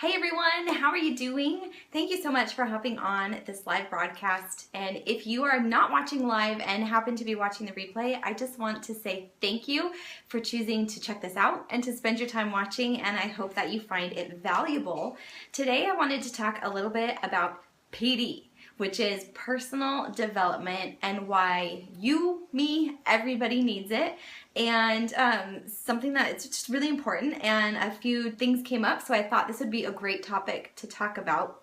Hey everyone, how are you doing? Thank you so much for hopping on this live broadcast. And if you are not watching live and happen to be watching the replay, I just want to say thank you for choosing to check this out and to spend your time watching, and I hope that you find it valuable. Today I wanted to talk a little bit about PD, which is personal development, and why you, me, everybody needs it, and something that it's just really important, and a few things came up, so I thought this would be a great topic to talk about.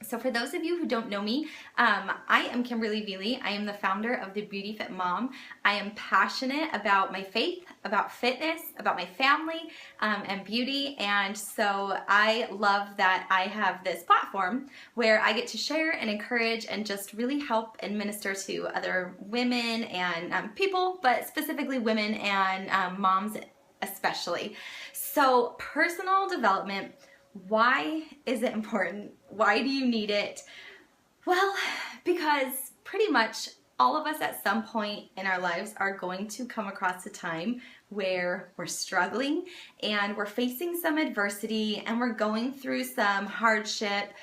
So for those of you who don't know me, I am Kimberly Veely. I am the founder of The Beauty Fit Mom. I am passionate about my faith, about fitness, about my family, and beauty. And so I love that I have this platform where I get to share and encourage and just really help and minister to other women and people, but specifically women and moms especially. So personal development, why is it important? Why do you need it? Well, because pretty much all of us at some point in our lives are going to come across a time where we're struggling and we're facing some adversity and we're going through some hardship.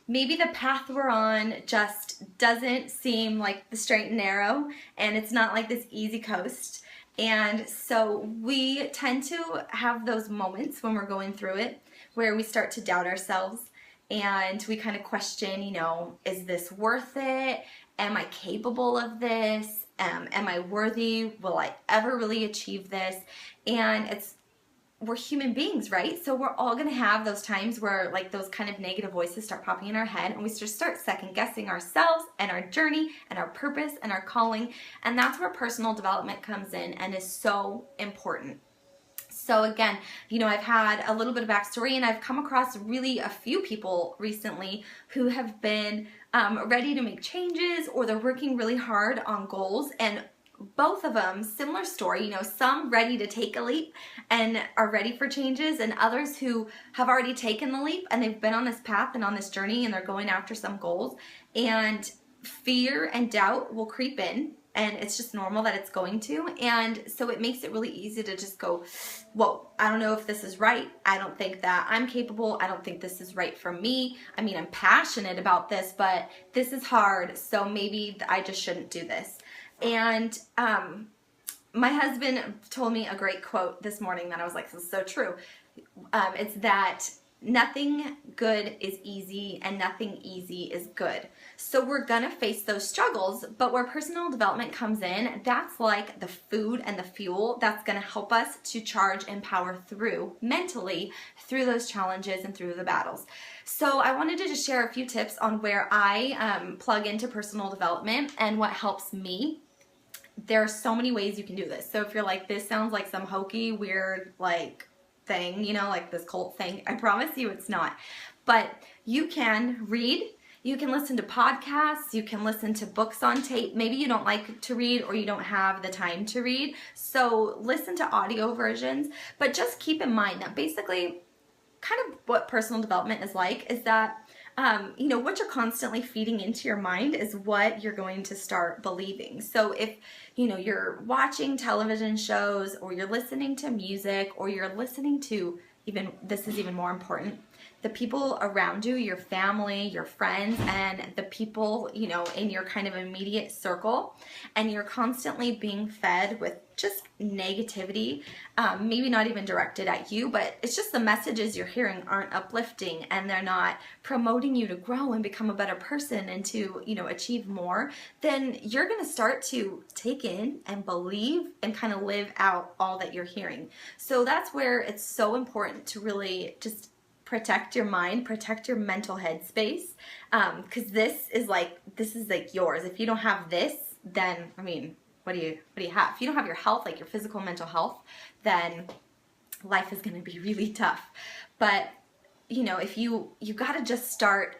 Maybe the path we're on just doesn't seem like the straight and narrow, and it's not like this easy coast. And so we tend to have those moments when we're going through it where we start to doubt ourselves and we kind of question, is this worth it? Am I capable of this? Am I worthy? Will I ever really achieve this? And we're human beings, right? So we're all gonna have those times where like those kind of negative voices start popping in our head, and we just start second guessing ourselves and our journey and our purpose and our calling. And that's where personal development comes in and is so important. So again, I've had a little bit of backstory, and I've come across really a few people recently who have been ready to make changes, or they're working really hard on goals, and both of them, similar story, some ready to take a leap and are ready for changes, and others who have already taken the leap and they've been on this path and on this journey and they're going after some goals, and fear and doubt will creep in. And it's just normal that it's going to. And so it makes it really easy to just go, whoa, I don't know if this is right. I don't think that I'm capable. I don't think this is right for me. I mean, I'm passionate about this, but this is hard. So maybe I just shouldn't do this. And my husband told me a great quote this morning that I was like, this is so true. It's that nothing good is easy and nothing easy is good. So we're gonna face those struggles, but where personal development comes in, that's like the food and the fuel that's gonna help us to charge and power through mentally through those challenges and through the battles. So I wanted to just share a few tips on where I plug into personal development and what helps me. There are so many ways you can do this. So if you're like, this sounds like some hokey, weird, like thing, like this cult thing, I promise you it's not. But you can read, you can listen to podcasts, you can listen to books on tape. Maybe you don't like to read, or you don't have the time to read, so listen to audio versions. But just keep in mind that basically kind of what personal development is like is that what you're constantly feeding into your mind is what you're going to start believing. So if you're watching television shows, or you're listening to music, or you're listening to, this is even more important, the people around you, your family, your friends, and the people, in your kind of immediate circle, and you're constantly being fed with just negativity, maybe not even directed at you, but it's just the messages you're hearing aren't uplifting, and they're not promoting you to grow and become a better person and to, achieve more, then you're going to start to take in and believe and kind of live out all that you're hearing. So that's where it's so important to really just protect your mind, protect your mental headspace, because this is like yours. If you don't have this, then what do you have? If you don't have your health, like your physical and mental health, then life is going to be really tough. But if you got to just start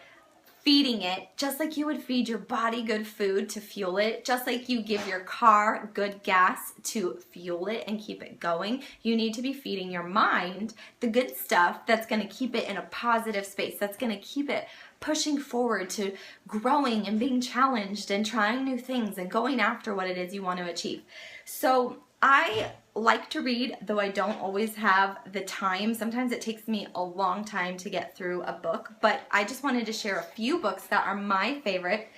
feeding it, just like you would feed your body good food to fuel it, just like you give your car good gas to fuel it and keep it going, you need to be feeding your mind the good stuff that's going to keep it in a positive space, that's going to keep it pushing forward to growing and being challenged and trying new things and going after what it is you want to achieve. So I like to read, though I don't always have the time. Sometimes it takes me a long time to get through a book, but I just wanted to share a few books that are my favorite.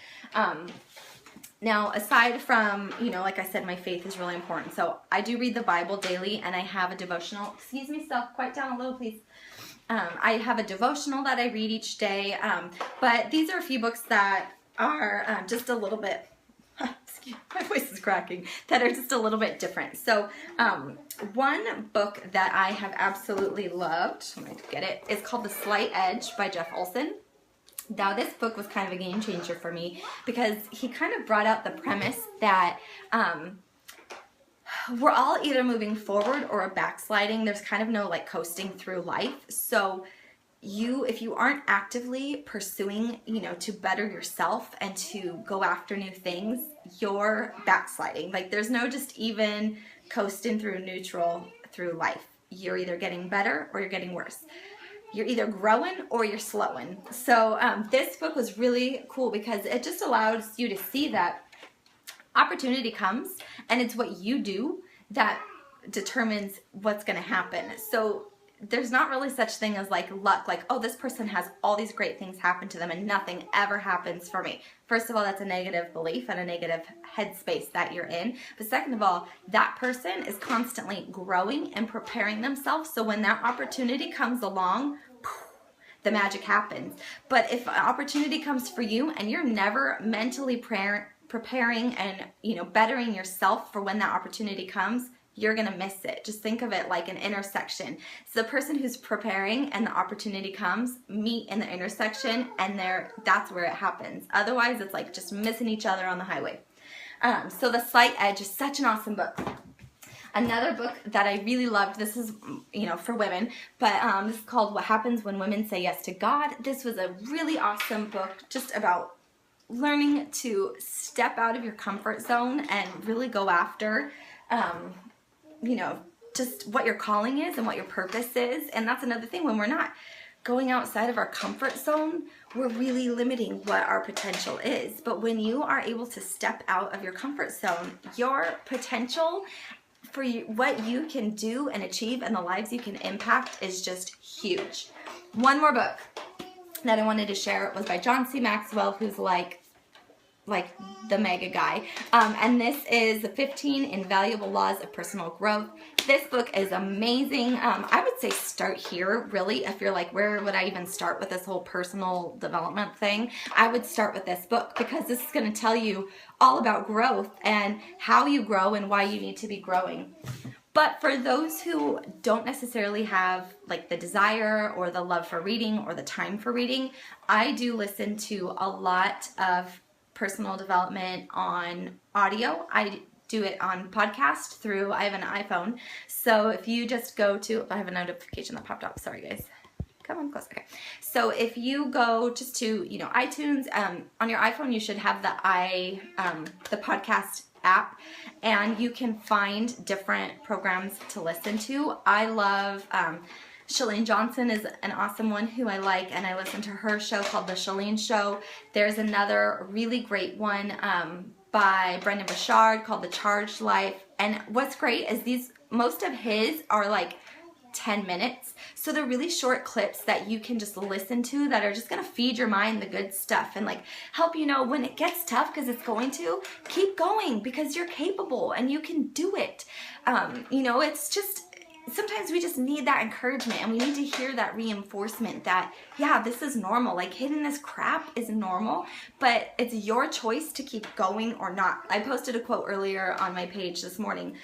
Now, aside from, you know, like I said, my faith is really important. So I do read the Bible daily, and I have a devotional. Excuse me, self, quiet down a little, please. I have a devotional that I read each day, but these are a few books that are just a little bit, excuse, my voice is cracking, that are just a little bit different. So one book that I have absolutely loved, let me get it, is called The Slight Edge by Jeff Olson. Now, this book was kind of a game changer for me because he kind of brought out the premise that we're all either moving forward or backsliding. There's kind of no like coasting through life. So if you aren't actively pursuing, you know, to better yourself and to go after new things, you're backsliding. Like there's no just even coasting through neutral through life. You're either getting better or you're getting worse. You're either growing or you're slowing. So this book was really cool because it just allows you to see that opportunity comes, and it's what you do that determines what's going to happen. So there's not really such thing as like luck, like, oh, this person has all these great things happen to them and nothing ever happens for me. First of all, that's a negative belief and a negative headspace that you're in. But second of all, that person is constantly growing and preparing themselves. So when that opportunity comes along, the magic happens. But if an opportunity comes for you and you're never mentally preparing and, you know, bettering yourself for when that opportunity comes, you're going to miss it. Just think of it like an intersection. So the person who's preparing and the opportunity comes meet in the intersection, and that's where it happens. Otherwise, it's like just missing each other on the highway. So The Slight Edge is such an awesome book. Another book that I really loved, this is, you know, for women, but this is called What Happens When Women Say Yes to God. This was a really awesome book just about learning to step out of your comfort zone and really go after, you know, just what your calling is and what your purpose is. And that's another thing, when we're not going outside of our comfort zone, we're really limiting what our potential is. But when you are able to step out of your comfort zone, your potential for what you can do and achieve and the lives you can impact is just huge. One more book that I wanted to share was by John C. Maxwell, who's like the mega guy. And this is the 15 Invaluable Laws of Personal Growth. This book is amazing. I would say start here, really. If you're like, where would I even start with this whole personal development thing? I would start with this book because this is going to tell you all about growth and how you grow and why you need to be growing. But for those who don't necessarily have like the desire or the love for reading or the time for reading, I do listen to a lot of personal development on audio. I do it on podcast I have an iPhone. So if you just go to, I have a notification that popped up. Sorry guys. Come on close. Okay. So if you go just to, you know, iTunes, on your iPhone, you should have the podcast app, and you can find different programs to listen to. I love, Chalene Johnson is an awesome one who I like, and I listen to her show called The Chalene Show. There's another really great one by Brendan Burchard called The Charged Life. And what's great is most of his are like 10 minutes. So they're really short clips that you can just listen to that are just going to feed your mind the good stuff and like help you know when it gets tough, because it's going to, keep going because you're capable and you can do it. You know, it's just, sometimes we just need that encouragement, and we need to hear that reinforcement that, yeah, this is normal. Like hitting this crap is normal, but it's your choice to keep going or not. I posted a quote earlier on my page this morning.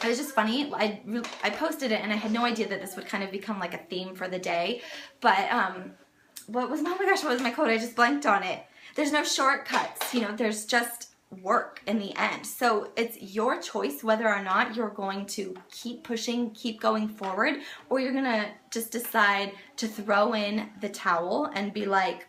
It was just funny. I posted it and I had no idea that this would kind of become like a theme for the day. But oh my gosh, what was my quote? I just blanked on it. There's no shortcuts, you know, there's just work in the end. So it's your choice whether or not you're going to keep pushing, keep going forward, or you're going to just decide to throw in the towel and be like,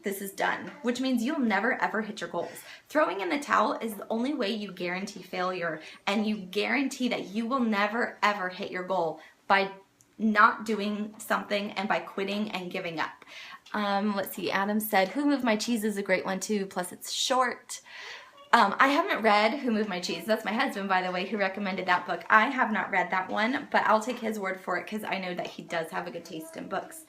this is done, which means you'll never ever hit your goals. Throwing in the towel is the only way you guarantee failure, and you guarantee that you will never ever hit your goal by not doing something and by quitting and giving up. Let's see, Adam said, Who Moved My Cheese is a great one too, plus it's short. I haven't read Who Moved My Cheese. That's my husband, by the way, who recommended that book. I have not read that one, but I'll take his word for it because I know that he does have a good taste in books.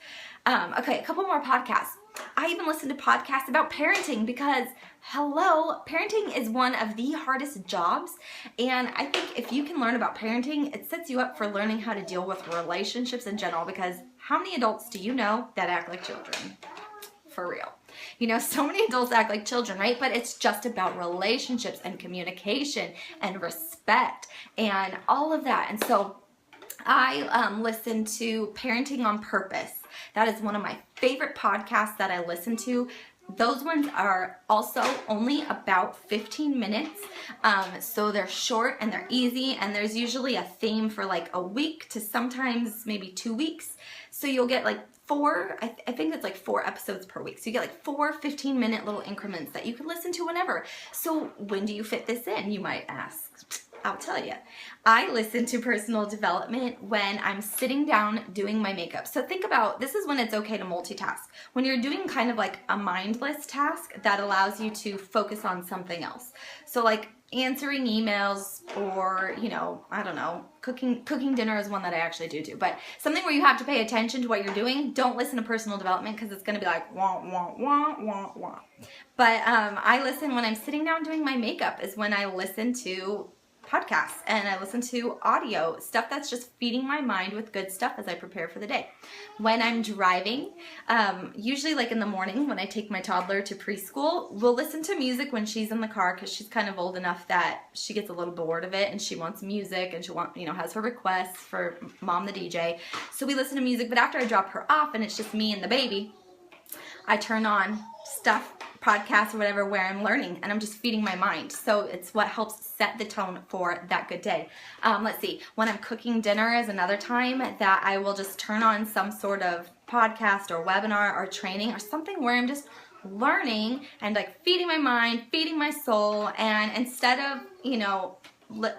Okay, a couple more podcasts. I even listen to podcasts about parenting because, hello, parenting is one of the hardest jobs. And I think if you can learn about parenting, it sets you up for learning how to deal with relationships in general, because how many adults do you know that act like children? For real. You know, so many adults act like children, right? But it's just about relationships and communication and respect and all of that. And so I listen to Parenting on Purpose. That is one of my favorite podcasts that I listen to. Those ones are also only about 15 minutes. So they're short and they're easy, and there's usually a theme for like a week to sometimes maybe 2 weeks. So you'll get like I think it's like 4 episodes per week. So you get like 4 15-minute little increments that you can listen to whenever. So when do you fit this in, you might ask? I'll tell you. I listen to personal development when I'm sitting down doing my makeup. So think about, this is when it's okay to multitask. When you're doing kind of like a mindless task that allows you to focus on something else. So like answering emails, or, you know, I don't know, cooking dinner is one that I actually do, but something where you have to pay attention to what you're doing. Don't listen to personal development because it's going to be like wah, wah, wah, wah, wah. But I listen when I'm sitting down doing my makeup, is when I listen to podcasts and I listen to audio stuff that's just feeding my mind with good stuff as I prepare for the day. When I'm driving, usually like in the morning when I take my toddler to preschool, we'll listen to music when she's in the car because she's kind of old enough that she gets a little bored of it and she wants music, and she has her requests for mom the DJ. So we listen to music, but after I drop her off and it's just me and the baby, I turn on stuff, podcasts or whatever, where I'm learning and I'm just feeding my mind. So it's what helps set the tone for that good day. Let's see, when I'm cooking dinner is another time that I will just turn on some sort of podcast or webinar or training or something where I'm just learning and like feeding my mind, feeding my soul. And instead of,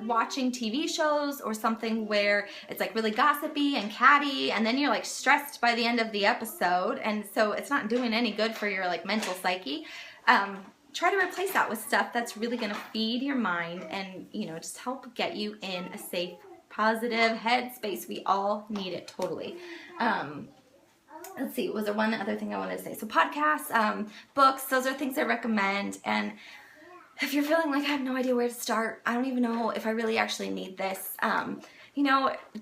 watching TV shows or something where it's like really gossipy and catty, and then you're like stressed by the end of the episode, and so it's not doing any good for your like mental psyche. Try to replace that with stuff that's really going to feed your mind and just help get you in a safe, positive headspace. We all need it, totally. Let's see, was there one other thing I wanted to say? So podcasts, books, those are things I recommend. And if you're feeling like I have no idea where to start, I don't even know if I really actually need this,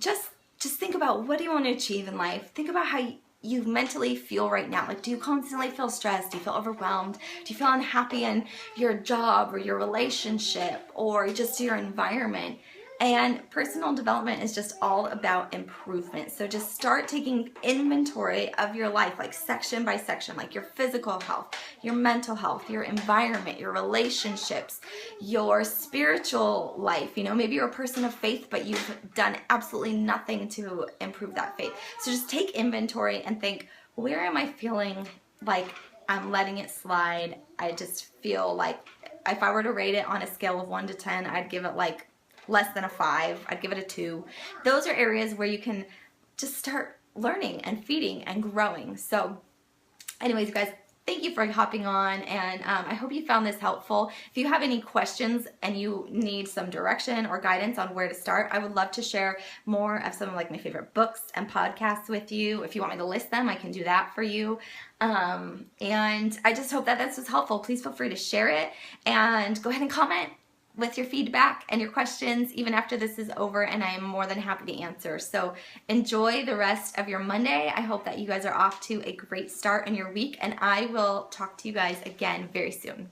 just think about, what do you want to achieve in life? Think about how you mentally feel right now. Like, do you constantly feel stressed? Do you feel overwhelmed? Do you feel unhappy in your job or your relationship or just your environment? And personal development is just all about improvement. So just start taking inventory of your life, like section by section, like your physical health, your mental health, your environment, your relationships, your spiritual life. Maybe you're a person of faith, but you've done absolutely nothing to improve that faith. So just take inventory and think, where am I feeling like I'm letting it slide? I just feel like if I were to rate it on a scale of 1 to 10, I'd give it like less than a 5. I'd give it a 2. Those are areas where you can just start learning and feeding and growing. So anyways, you guys, thank you for hopping on, and I hope you found this helpful. If you have any questions and you need some direction or guidance on where to start, I would love to share more of some of like my favorite books and podcasts with you. If you want me to list them, I can do that for you. And I just hope that this was helpful. Please feel free to share it and go ahead and comment with your feedback and your questions even after this is over, and I am more than happy to answer. So enjoy the rest of your Monday. I hope that you guys are off to a great start in your week, and I will talk to you guys again very soon.